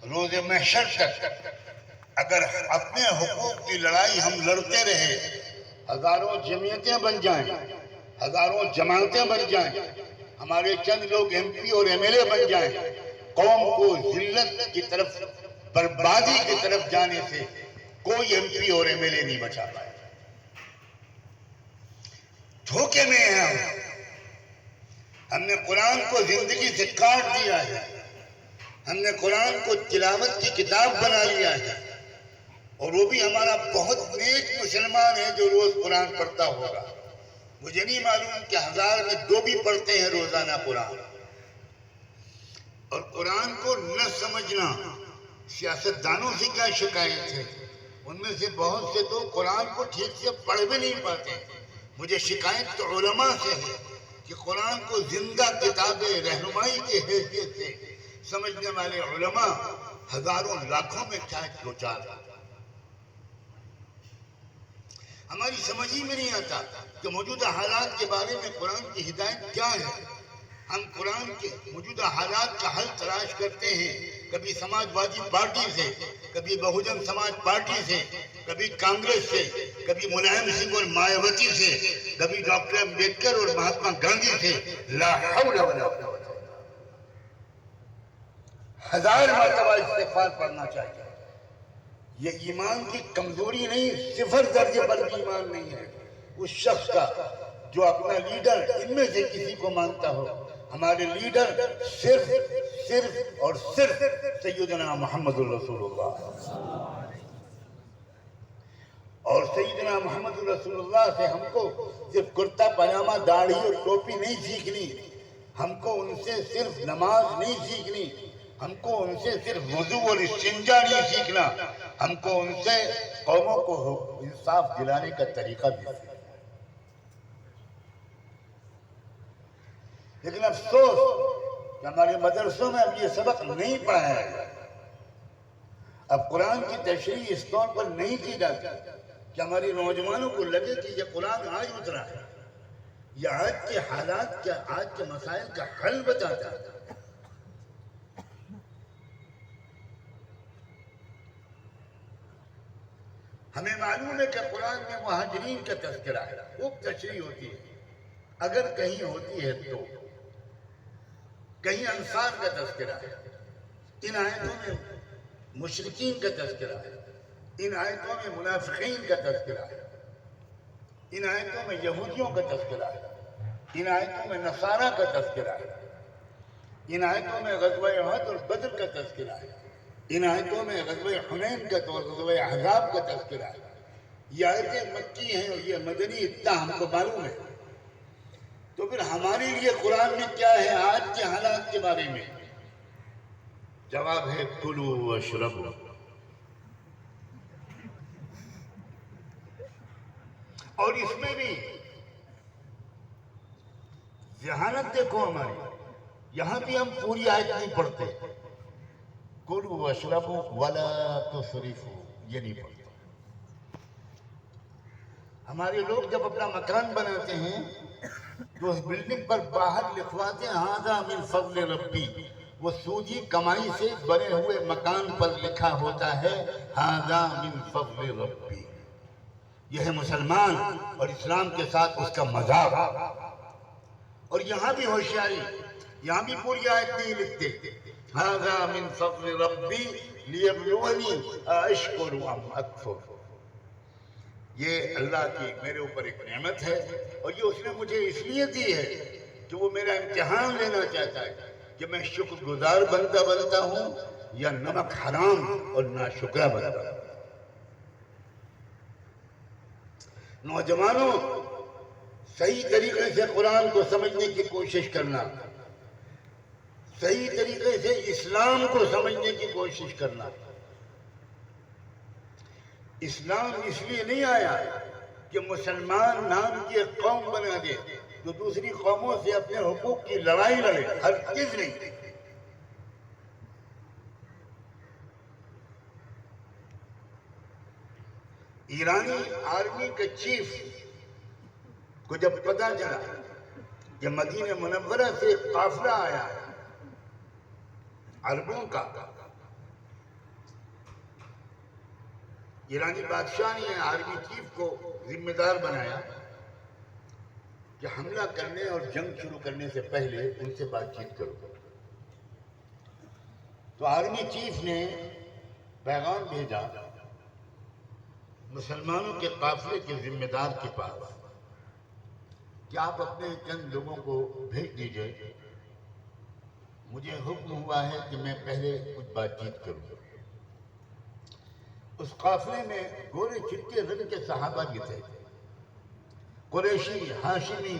روز محشر تک اگر اپنے حقوق کی لڑائی ہم لڑتے رہے، ہزاروں جمعیتیں بن جائیں، ہزاروں جماعتیں بن جائیں، ہمارے چند لوگ ایم پی اور ایم ایل اے بن جائیں، قوم کو ذلت کی طرف، بربادی کی طرف جانے سے کوئی ایم پی اور ایم ایل اے نہیں بچا پائے۔ دھوکے میں ہیں ہم نے قرآن کو زندگی سے کاٹ دیا ہے، ہم نے قرآن کو تلاوت کی کتاب بنا لیا ہے، اور وہ بھی ہمارا بہت نیک مسلمان ہے جو روز قرآن پڑھتا ہوگا۔ مجھے نہیں معلوم کہ 1000 میں 2 بھی پڑھتے ہیں روزانہ قرآن۔ اور قرآن کو نہ سمجھنا، سیاستدانوں سے کیا شکایت ہے؟ ان میں سے بہت سے تو قرآن کو ٹھیک سے پڑھ بھی نہیں پاتے۔ مجھے شکایت تو علماء سے ہے کہ قرآن کو زندہ کتاب رہنمائی کی حیثیت سے سمجھنے والے علماء ہزاروں لاکھوں میں کیا دو چار۔ ہماری سمجھ ہی میں نہیں آتا کہ موجودہ حالات کے بارے میں قرآن کی ہدایت کیا ہے۔ ہم قرآن کے موجودہ حالات کا حل تلاش کرتے ہیں، کبھی سماج وادی پارٹی سے، کبھی بہوجن سماج پارٹی سے، کبھی کانگریس سے، کبھی ملائم سنگھ اور مایاوتی سے، کبھی ڈاکٹر امبیڈکر اور مہاتما گاندھی سے۔ لا حول ولا قوت، 1000 مرتبہ استغفار پڑھنا چاہیے۔ یہ ایمان کی کمزوری نہیں، 0 درجے پر بھی ایمان نہیں ہے اس شخص کا جو اپنا لیڈر ان میں سے کسی کو مانتا ہو۔ ہمارے لیڈر صرف اور صرف سیدنا محمد الرسول اللہ، اور سیدنا محمد الرسول اللہ سے ہم کو صرف کرتا پاجامہ داڑھی اور ٹوپی نہیں سیکھنی، ہم کو ان سے صرف نماز نہیں سیکھنی، ہم کو ان سے صرف وضو اور استنجا نہیں سیکھنا، ہم کو ان سے قوموں کو انصاف دلانے کا طریقہ بھی سیکھنا۔ لیکن افسوس کہ ہمارے مدرسوں میں اب یہ سبق نہیں پڑھایا گیا۔ اب قرآن کی تشریح اس طور پر نہیں کی جاتی کہ ہمارے نوجوانوں کو لگے کہ یہ قرآن آج اترا ہے، یہ آج کے حالات کا، آج کے مسائل کا حل بتاتا ہے۔ ہمیں معلوم ہے کہ قرآن میں مہاجرین کا تذکرہ ہے، وہ تشریح ہوتی ہے، اگر کہیں ہوتی ہے تو کہیں انصار کا تذکرہ ہے۔ ان آیتوں میں مشرکین کا تذکرہ ہے، ان آیتوں میں منافقین کا تذکرہ ہے، ان آیتوں میں یہودیوں کا تذکرہ ہے، ان آیتوں میں نصارہ کا تذکرہ ہے، ان آیتوں میں غزوہ احد اور بدر کا تذکرہ ہے، ان آیتوں میں غزوہ حنین کا اور غزوہ احزاب کا تذکرہ ہے۔ یہ آیتیں مکی ہیں اور یہ مدنی، اتنا ہم کو معلوم ہے۔ تو پھر ہمارے لیے قرآن میں کیا ہے آج کے حالات کے بارے میں؟ جواب ہے کلوا واشربوا۔ اور اس میں بھی ذہانت دیکھو ہماری، یہاں بھی ہم پوری آیت نہیں پڑھتے، کلوا واشربوا ولا تسرفوا، یہ نہیں پڑھتے۔ ہمارے لوگ جب اپنا مکان بناتے ہیں تو اس بلڈنگ پر باہر لکھواتے ہیں ھذا من فضل ربی، وہ سودی کمائی سے بنے ہوئے مکان پر لکھا ہوتا ہے ھذا من فضل ربی۔ یہ ہے مسلمان اور اسلام کے ساتھ اس کا مذاق۔ اور یہاں بھی ہوشیاری، یہاں بھی پوری آیت نہیں لکھتے ھذا من فضل ربی لیبلونی اشکر ام اکفر۔ یہ اللہ کی میرے اوپر ایک نعمت ہے، اور یہ اس نے مجھے اس لیے دی ہے کہ وہ میرا امتحان لینا چاہتا ہے کہ میں شکر گزار بنتا ہوں یا نمک حرام اور ناشکرہ بنتا ہوں۔ نوجوانوں، صحیح طریقے سے قرآن کو سمجھنے کی کوشش کرنا، صحیح طریقے سے اسلام کو سمجھنے کی کوشش کرنا۔ اسلام اس لیے نہیں آیا کہ مسلمان نام کی ایک قوم بنا دے جو دوسری قوموں سے اپنے حقوق کی لڑائی لڑے، ہرگز نہیں۔ ایرانی آرمی کے چیف کو جب پتہ چلا کہ مدینہ منورہ سے ایک قافلہ آیا ہے عربوں کا، ایرانی بادشاہ نے آرمی چیف کو ذمہ دار بنایا کہ حملہ کرنے اور جنگ شروع کرنے سے پہلے ان سے بات چیت کرو۔ تو آرمی چیف نے پیغام بھیجا مسلمانوں کے قافلے کے ذمہ دار کے پاس کہ آپ اپنے چند لوگوں کو بھیج دیجئے، مجھے حکم ہوا ہے کہ میں پہلے کچھ بات چیت کروں۔ اس قافلے میں گورے چٹے رنگ کے صحابہ بھی تھے، قریشی، ہاشمی،